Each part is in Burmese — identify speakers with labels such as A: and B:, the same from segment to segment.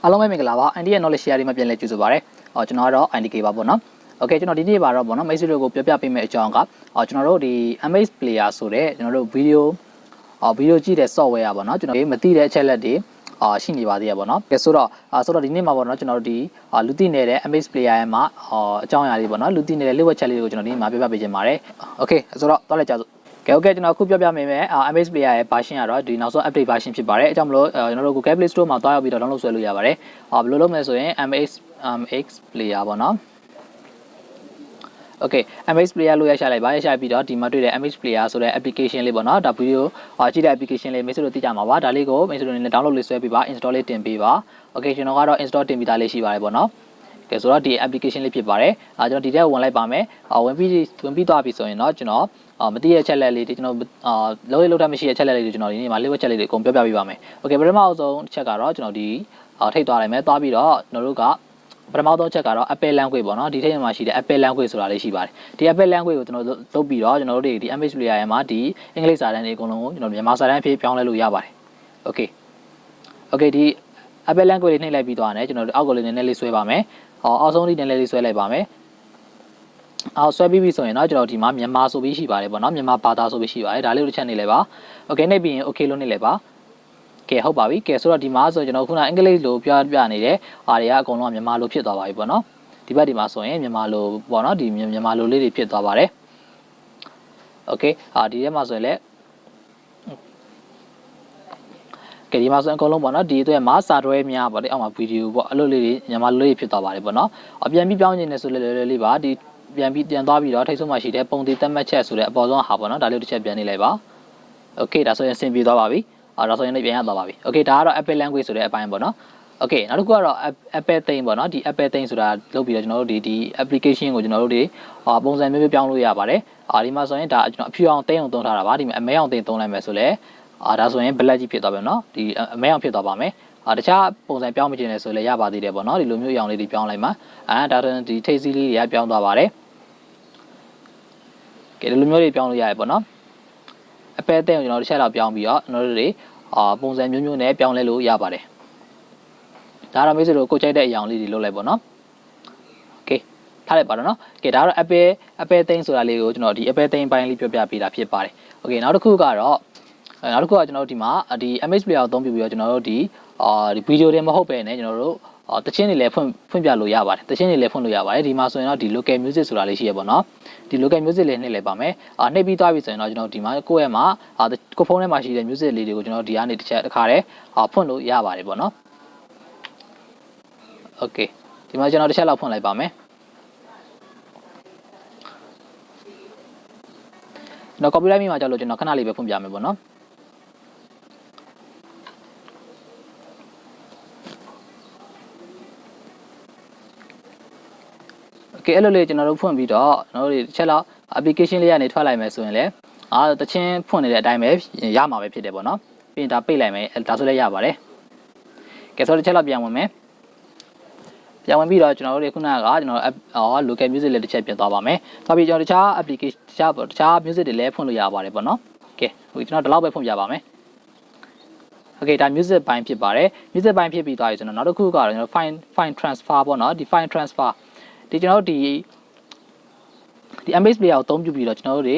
A: အားလုံးပဲမင်္ဂလာပါ ND ရဲ့ knowledge share တွေမှာပြန်လည်ကြိုဆိုပါရစေ။ကျွန်တော်ကတော့ NDK ပါပေါ့နော်။ Okay ကျွန်တော်ဒီနေ့ပါတော့ပေါ့နော်မိတ်ဆွေတို့ကိုပြောပြပေးမယ့်အကြောင်းကကျွန်တော်တို့ဒီ MS Player ဆိုတဲ့ကျွန်တော်တို့ဗီဒီယိုကြည့်တဲ့ software อ่ะပေါ့နော်ကျွန်တော်မသိတဲ့အချက်လက်တွေရှိနေပါသေးရပေါ့နော်။ကဲဆိုတော့ဒီနေ့မှာပေါ့နော်ကျွန်တော်တို့ဒီလူသိနေတဲ့ MS Player ရဲ့မှာအကြောင်းအရာလေးပေါ့နော်လူသိနေတဲ့ လျှို့ဝှက်ချက်လေးတွေကိုကျွန်တော်ဒီနေ့မှာပြောပြပေးချင်ပါတယ်။ Okay ဆိုတော့တော့လက်ကြစို့Okay ကျွန်တော်အခုပြောပြပေးမယ်MS Player ရဲ့ version ကတော့ဒီနောက်ဆုံး update version ဖြစ်ပါတယ်အဲကြောင့်မလို့ကျွန်တော်တို့ Google Play Store မှာတွားရောက်ပြီးတော့ download ဆွဲလို့ရပါတယ်ဘယ်လိုလုပ်မလဲဆိုရင် MS Player ပေါ့နော် Okay MS Player လို့ရရှိလိုက်ပါရရှိပြီးတော့ဒီမှာတွေ့တဲ့ MS Player ဆိုတဲ့ application လေးပေါ့နော်ဒါဗီဒီယိုကြည့်တဲ့ application လေးမိတ်ဆွေတို့သိကြမှာပါဒါလေးကိုမိတ်ဆွေတို့အနေနဲ့ download လေးဆွဲပြီးပါ install လေးတင်ပေးပါ Okay ကျွန်တော်ကတော့ install တင်ပြီးသားလေးရှိပါတယ်ပေါ့နော်ကဲဆိုတော့ဒီ application လေးဖြစ်ပါတယ်ကျွန်တော်ဒီထဲဝင်လိုက်ပါမယ်ဝင်ပြီးသွားပြီဆိုရင်တော့ကျွန်တော်မသိတဲ့အချက်လက်လေးတွေကျွန်တော်လုံးတတ်မရှိတဲ့အချက်လက်လေးတွေကျွန်တော်ဒီနေ့မှာလျှို့ဝှက်ချက်လေးတွေအကုန်ပြောပြပေးပါမယ် Okay ပထမဆုံးတစ်ချက်ကတော့ကျွန်တော်ဒီထိတ်သွားလိုက်မယ်သွားပြီးတော့ကျွန်တော်တို့ကပထမဆုံးချက်ကတော့ Apple language ပေါ့နော်ဒီထိတ်မှာရှိတဲ့ Apple language ဆိုတာလေးရှိပါတယ်ဒီ Apple language ကိုကျွန်တော်လုပ်ပြီးတော့ကျွန်တော်တို့ဒီ MS Player ရဲ့မှာဒီအင်္ဂလိပ်စာတန်းတွေအကုန်လုံးကိုကျွန်တော်မြန်မာစာတန်းအဖြစ်ပြောင်းလဲလို့ရပါတယ် Okay ဒီ Apple language လေးနှိပ်လိုက်ပြီးသွားတယ်ကျွန်တော်တို့အောက်ကလေးနည်းနည်းလေးဆွဲပါမယ်အောက်ဆုံးလေးနည်းနည်းလေးဆွဲလိုက်ပါမယ်ဆွဲပြီးဆိုရင်တော့ကျွန်တော်ဒီမှာမြန်မာဆိုပြီးရှိပါတယ်ပေါ့နော်မြန်မာဘာသာဆိုပြီးရှိပါတယ်ဒါလေးကိုတစ်ချက်နေလဲပါ Okay နှိပ်ပြီးရင် Okay လို့နှိပ်လဲပါကဲဟုတ်ပါပြီကဲဆိုတော့ဒီမှာဆိုကျွန်တော်ခုနအင်္ဂလိပ်လိုပြနေတယ်အားတွေကအကုန်လုံးမြန်မာလိုဖြစ်သွားပါပြီပေါ့နော်ဒီဘက်ဒီမှာဆိုရင်မြန်မာလိုပေါ့နော်ဒီမြန်မာလိုလေးတွေဖြစ်သွားပါတယ် Okay ဒီထဲမှာဆိုရင်လည်းကဲဒီမှာဆိုရင်အကုန်လုံးပေါ့နော်ဒီအတွက်မှာစာတွဲများပေါ့လေအောက်မှာဗီဒီယိုပေါ့အဲ့လိုလေးတွေမြန်မာလိုလေးတွေဖြစ်သွားပါတယ်ပေါ့နော်ပြန်ပြီးပြောင်းနေတယ်ဆိုလဲလေးပါဒီပြန်သွားပြီးတော့ထိတ်ဆုံးမှရှိတဲ့ပုံသေးတက်မှတ်ချက်ဆိုတဲ့အပေါ်ဆုံးဟာပေါ့နော်ဒါလေးတစ်ချက်ပြန်နေလိုက်ပါ Okay ဒါဆိုရင်အဆင်ပြေသွားပါပြီဒါဆိုရင်လည်းပြန်ရသွားပါပြီ Okay ဒါကတော့ Apple language ဆိုတဲ့အပိုင်းပေါ့နော် Okay နောက်တစ်ခုကတော့ Apple thing ပေါ့နော်ဒီ Apple thing ဆိုတာလုပ်ပြီးတော့ကျွန်တော်တို့ဒီ application ကိုကျွန်တော်တို့တွေပုံစံမျိုးပြောင်းလို့ရပါတယ်ဒီမှာဆိုရင်ဒါကျွန်တော်အဖြူအောင်သိမ်းအောင်သုံးထားတာပါဒီမှာအမဲအောင်သိမ်းသုံးလိုက်မယ်ဆိုလဲဒါဆိုရင် black ကြီးဖြစ်သွားပြီနော်ဒီအမဲအောင်ဖြစ်သွားပါမယ်တခြားပုံစံပြောင်းမချင်လဲဆိုလဲရပါသေးတယ်ပေါ့နော်ဒီလိုမျိုးအရောင်လေးတွေပြောင်းလိုက်မှာဒါဆိုရင်ဒီထိပ်စီးလေးတွေကပြောင်းသွားပါတယ်ကဲဒီလိုမျိုးတွေပြောင်းလို့ရတယ်ပေါ့နော် Apple thing ကိုကျွန်တော်တစ်ချက်လောက်ပြောင်းပြီးတော့ကျွန်တော်တို့တွေပုံစံမျိုးနဲ့ပြောင်းလဲလို့ရပါတယ်ဒါတော့မိတ်ဆွေတို့ကိုကြိုက်တဲ့အရောင်လေးတွေလုပ်လိုက်ပေါ့နော် Okay ထားလိုက်ပါတော့နော်ကဲဒါတော့ Apple thing ဆိုတာလေးကိုကျွန်တော်ဒီ Apple thing ပိုင်းလေးပြောပြပေးတာဖြစ်ပါတယ် Okay နောက်တစ်ခုကတော့ကျွန်တော်တို့ဒီမှာဒီ MS Player ကိုအသုံးပြုပြီးတော့ကျွန်တော်တို့ဒီဗီဒီယိုတွေမဟုတ်ပဲねကျွန်တော်တို့တချင်းတွေလည်းဖွင့်ပြလို့ရပါတယ်တချင်းတွေလည်းဖွင့်လို့ရပါတယ်ဒီမှာဆိုရင်တော့ဒီ local music ဆိုတာလေးရှိရပေါ့နော်ဒီ local music လေးနှိပ်လိုက်ပါမယ်နှိပ်ပြီးသွားပြီဆိုရင်တော့ကျွန်တော်ဒီမှာကိုယ့်ရဲ့မှာကိုဖုန်းထဲမှာရှိတဲ့ music လေးတွေကိုကျွန်တော်ဒီကနေတစ်ခါတည်းဖွင့်လို့ရပါတယ်ပေါ့နော် Okay ဒီမှာကျွန်တော်တစ်ချက်လောက်ဖွင့်လိုက်ပါမယ်ကျွန်တော် copyright မိမှာကြောက်လို့ကျွန်တော်ခဏလေးပဲဖွင့်ပြမယ်ပေါ့နော်Okay အဲ့လိုလေးကျွန်တော်တို့ဖွင့်ပြီးတော့ကျွန်တော်တို့တစ်ချက်လောက် application လေးကနေထွက်လိုက်မယ်ဆိုရင်လည်းတချင်းဖွင့်နေတဲ့အတိုင်းပဲရမှာပဲဖြစ်တယ်ပေါ့နော်ပြီးရင်ဒါပိတ်လိုက်မယ်ဒါဆိုလည်းရပါတယ်ကဲဆိုတော့တစ်ချက်လောက်ပြန်ဝင်မယ်ပြန်ဝင်ပြီးတော့ကျွန်တော်တို့ခုနကကျွန်တော် local music လေးတစ်ချက်ပြန်သွားပါမယ်သွားပြီးကျွန်တော်တခြား application တခြား music တွေလည်းဖွင့်လို့ရပါတယ်ပေါ့နော်ကဲကျွန်တော်ဒီလောက်ပဲဖွင့်ပြပါမယ်Okay ဒါ music ပိုင်းဖြစ်ပါတယ် music ပိုင်းဖြစ်ပြီးသွားပြီဆိုတော့နောက်တစ်ခုကတော့ကျွန်တော် file transfer ပေါ့နော်ဒီ file transferဒီကျွန်တော်တို့ဒီ MS Player ကိုအသုံးပြုပြီးတော့ကျွန်တော်တို့တွေ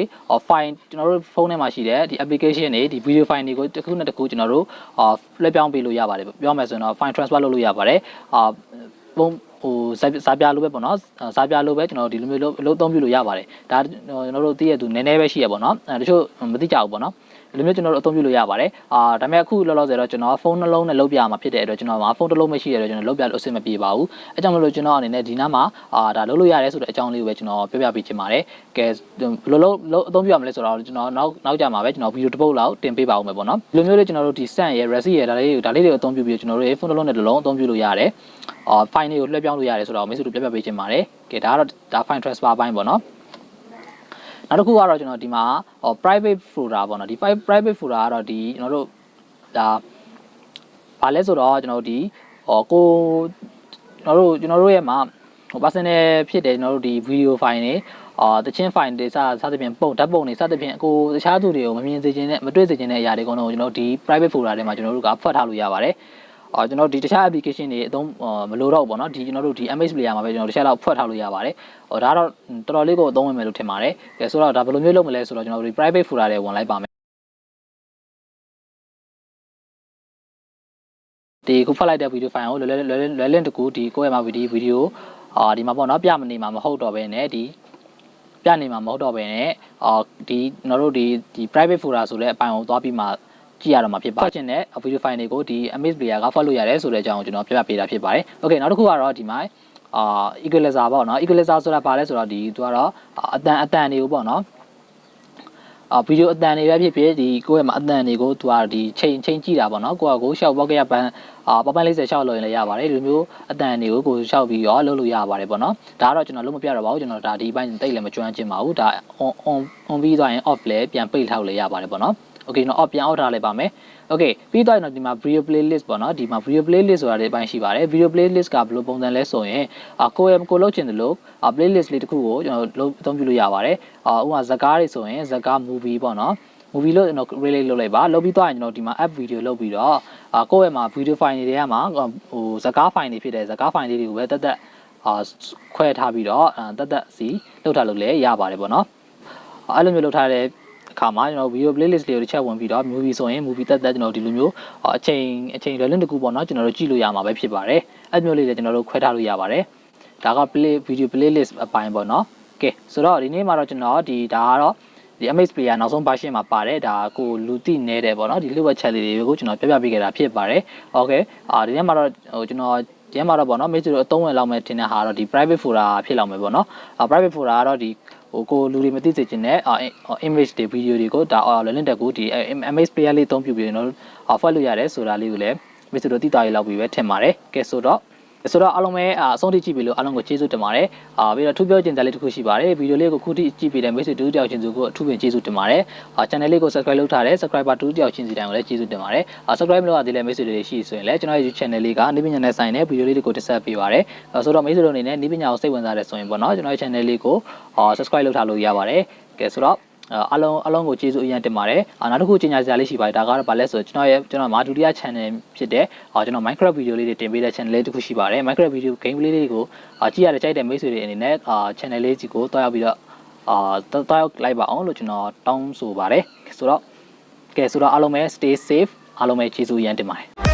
A: file ကျွန်တော်တို့ဖုန်းထဲမှာရှိတဲ့ဒီ application တွေဒီ video file တွေကိုတစ်ခုနဲ့တစ်ခုကျွန်တော်တို့လွှဲပြောင်းပေးလို့ရပါတယ်ပြောမယ်ဆိုရင်တော့ file transfer လုပ်လို့ရပါတယ်စာပြလို့ပဲပေါ့နော်စာပြလို့ပဲကျွန်တော်ဒီလိုမျိုးလို့အသုံးပြုလို့ရပါတယ်ဒါကျွန်တော်တို့သိရသူနည်းနည်းပဲရှိရပေါ့နော်တချို့မသိကြဘူးပေါ့နော်ဒီလိုမျိုးကျွန်တော်တို့အသုံးပြုလို့ရပါတယ်ဒါပေမဲ့အခုလောလောဆယ်တော့ကျွန်တော်ဖုန်းနှလုံးနဲ့လုပ်ပြမှာဖြစ်တဲ့အတွက်ကျွန်တော်မှာဖုန်းတစ်လုံးမရှိရတော့ကျွန်တော်လုပ်ပြလို့အဆင်မပြေပါဘူးအဲကြောင့်မလို့ကျွန်တော်အနေနဲ့ဒီနားမှာဒါလုပ်လို့ရတယ်ဆိုတဲ့အကြောင်းလေးကိုပဲကျွန်တော်ပြောပြပေးချင်ပါတယ်ကဲဘယ်လိုအသုံးပြုရမလဲဆိုတော့ကျွန်တော်နောက်ကြမှာပဲကျွန်တော်ဗီဒီယိုတစ်ပုတ်လောက်တင်ပေးပါဦးမယ်ပေါ့နော်ဒီလိုမျိုးလေးကျွန်တော်တို့ဒီ send ရယ် receipt ရယ်ဒါလေးတွေကိုအသုံးပြုပြီးကျွန်တော်တို့ဖုန်းတစ်လုံးနဲ့တစ်လုံးအသုံးပြုလို့ရတယ်file တွေကိုလွှဲပြောင်းလို့ရတယ်ဆိုတော့မိတ်ဆွေတို့ပြပြပေးချင်ပါတယ်ကဲဒါကတော့ဒါ file transfer ပိုင်းပေါ့နော်နောက်တစ်ခုကတော့ကျွန်တော်ဒီမှာ private folder ပေါ့နော်ဒီ private folder ကတော့ဒီကျွန်တော်တို့ဒါဘာလဲဆိုတော့ကျွန်တော်တို့ဒီကျွန်တော်တို့ရဲ့မှာpersonal ဖြစ်တယ်ကျွန်တော်တို့ဒီ video file တွေတချင်း file တွေစသဖြင့်ဓာတ်ပုံတွေစသဖြင့်တခြားသူတွေကိုမမြင်စေချင်တဲ့မတွေ့စေချင်တဲ့အရာတွေကတော့ကျွန်တော်ဒီ private folder ထဲမှာကျွန်တော်တို့ကဖွက်ထားလို့ရပါတယ် ကျွန်တော်ဒီတခြား application တွေအသုံးမလိုတော့ဘူးပေါ့နော်ဒီကျွန်တော်တို့ဒီ MS player မှာပဲကျွန်တော်တစ်ချက်လောက်ဖွက်ထားလို့ရပါတယ်ဒါတော့တော်တော်လေးကိုအသုံးဝင်မယ်လို့ထင်ပါတယ်ကဲဆိုတော့ဒါဘယ်လိုမျိုးလုပ်မလဲဆိုတော့ကျွန်တော်တို့ private folder တွေဝင်လိုက်ပါမယ်ဒီခုဖတ်လိုက်တဲ့ video file ကိုလွယ်လင့်တကူဒီကိုယ့်ရဲ့မှာ video ဒီမှာပေါ့နော်ပြမနေမှာမဟုတ်တော့ဘဲနဲ့ဒီပြနေမှာမဟုတ်တော့ဘဲနဲ့ဒီကျွန်တော်တို့ဒီ private folder ဆိုတဲ့အပိုင်းကိုသွားပြီးမှကြည့်ရတော့မှာဖြစ်ပါတယ်။ကျင်တဲ့ video file တွေကိုဒီ MS player က file လို့ရတယ်ဆိုတဲ့အကြောင်းကိုကျွန်တော်ပြပြပေးတာဖြစ်ပါတယ်။ Okay နောက်တစ်ခုကတော့ဒီမှာ equalizer ပေါ့နော် equalizer ဆိုတာဘာလဲဆိုတော့ဒီသူကတော့အတန်တွေကိုပေါ့နော်ဗီဒီယိုအတန်တွေပဲဖြစ်ဖြစ်ဒီကိုယ့်ရဲ့မှာအတန်တွေကိုသူကဒီချိန်ကြည့်တာပေါ့နော်ကိုယ့်ကိုရှောက်ပေါက်ကရပန်းပပန်း40ရှောက်လို့ရင်လည်းရပါတယ်ဒီလိုမျိုးအတန်တွေကိုကိုရှောက်ပြီးရောလုပ်လို့ရပါတယ်ပေါ့နော်ဒါကတော့ကျွန်တော်လုံးမပြတော့ပါဘူးကျွန်တော်ဒါဒီဘက်တိတ်လည်းမကျွမ်းကျင်ပါဘူးဒါ on ပြီးသွားရင် off လည်းပြန်ပိတ်ထားလို့ရပါတယ်ပေါ့နော် Okay ကျွန်တော် off ပြန်အောက်ထားလိုက်ပါမယ် Okay ပြီးတော့ဒီမှာ video playlist ပေါ့နော်ဒီမှာ video playlist ဆိုတာလေးပိုင်းရှိပါတယ် video playlist ကဘယ်လိုပုံစံလဲဆိုရင်ကိုလုပ်ချင်တယ်လို့playlist လေးတစ်ခုကိုကျွန်တော်အသုံးပြုလို့ရပါတယ်ဥပမာဇာတ်ကားတွေဆိုရင်ဇာတ်ကား movie ပေါ့နော် movie လို့ကျွန်တော် relate လုပ်လိုက်ပါလုပ်ပြီးသွားရင်ကျွန်တော်ဒီမှာ app video လုပ်ပြီးတော့ကိုယ့်ရဲ့မှာ video file တွေထဲမှာဟိုဇာတ်ကား file တွေဖြစ်တဲ့ဇာတ်ကား file လေးတွေကိုပဲတက်ခွဲထားပြီးတော့တက်စီလုပ်ထားလို့လည်းရပါတယ်ပေါ့နော်အဲ့လိုမျိုးလုပ်ထားတဲ့အခါမှာကျွန်တော် video playlist လေးကိုတစ်ချက်ဝင်ပြီးတော့ movie ဆိုရင် movie တက်ကျွန်တော်ဒီလိုမျိုးအချိန်လွယ်လွန်းတကူပေါ့နော်ကျွန်တော်တို့ကြည့်လို့ရမှာပဲဖြစ်ပါတယ်အဲ့မျိုးလေးတွေကျွန်တော်တို့ခွဲထားလို့ရပါတယ်ဒါက video playlist အပိုင်းပေါ့နော်ကဲဆိုတော့ဒီနေ့မှာတော့ကျွန်တော်ဒါကတော့ဒီ MS player နောက်ဆုံး version မှာပါတယ်ဒါကိုလူသိနေတယ်ပေါ့နော်ဒီ list chat လေးတွေကိုကျွန်တော်ပြပေးခဲ့တာဖြစ်ပါတယ်โอเคဒီနေ့မှာတော့ကျွန်တော်ဒီမှာတော့ပေါ့နော်မိတ်ဆွေတို့အသုံးဝင်လောက်မဲ့ထင်တဲ့ဟာတော့ဒီ private folder ဖြစ်လောက်မယ်ပေါ့နော်private folder ကတော့ဒီကိုလူတွေမသိစေချင်တဲ့ image တွေ video တွေကိုဒါလွယ်လင့်တက်ကိုဒီ MS player လေးအသုံးပြုပြီးတော့file လို့ရတယ်ဆိုတာလေးကိုလည်းမိတ်ဆွေတို့သိတာရလောက်ပြီးပဲထင်ပါတယ်ကဲဆိုတော့အားလုံးပဲအဆုံးထိကြည့်ပြီးလို့အားလုံးကိုကျေးဇူးတင်ပါတယ်ပြီးတော့ထူးပြောချင်တဲ့လေးတစ်ခုရှိပါတယ်ဗီဒီယိုလေးကိုခုထိကြည့်ပြီးတဲ့မိတ်ဆွေတူတယောက်ချင်းစုကိုအထူးပင်ကျေးဇူးတင်ပါတယ်channel လေးကို subscribe လုပ်ထားတဲ့ subscriber တူတယောက်ချင်းစီတိုင်းကိုလည်းကျေးဇူးတင်ပါတယ်subscribe မလုပ်ရသေးတဲ့မိတ်ဆွေတွေရှိဆိုရင်လည်းကျွန်တော်ရဲ့ YouTube channel လေးကနိပညာနဲ့ဆိုင်တဲ့ဗီဒီယိုလေးတွေကိုတင်ဆက်ပေးပါတယ်ဆိုတော့မိတ်ဆွေတို့အနေနဲ့နိပညာကိုစိတ်ဝင်စားတယ်ဆိုရင်ပေါ့နော်ကျွန်တော်ရဲ့ channel လေးကိုsubscribe လုပ်ထားလို့ရပါတယ်ကဲဆိုတော့အားလုံးကိုကျေးဇူးအရင်တင်ပါတယ်နောက်တစ်ခုကြေညာစရာလေးရှိပါတယ်ဒါကတော့ဗာလဲဆိုကျွန်တော်မှာဒုတိယ channel ဖြစ်တဲ့ကျွန်တော် Minecraft video လေးတွေတင်ပေးတဲ့ channel လေးတစ်ခုရှိပါတယ် Minecraft video game လေးတွေကိုကြည့်ရတဲ့ကြိုက်တဲ့မိတ်ဆွေတွေအနေနဲ့channel လေးကြီးကိုတွားရောက်ပြီးတော့တွားရောက်လိုက်ပါအောင်လို့ကျွန်တော်တောင်းဆိုပါတယ်ဆိုတော့အားလုံးပဲ stay safe အားလုံးပဲကျေးဇူးအရင်တင်ပါတယ်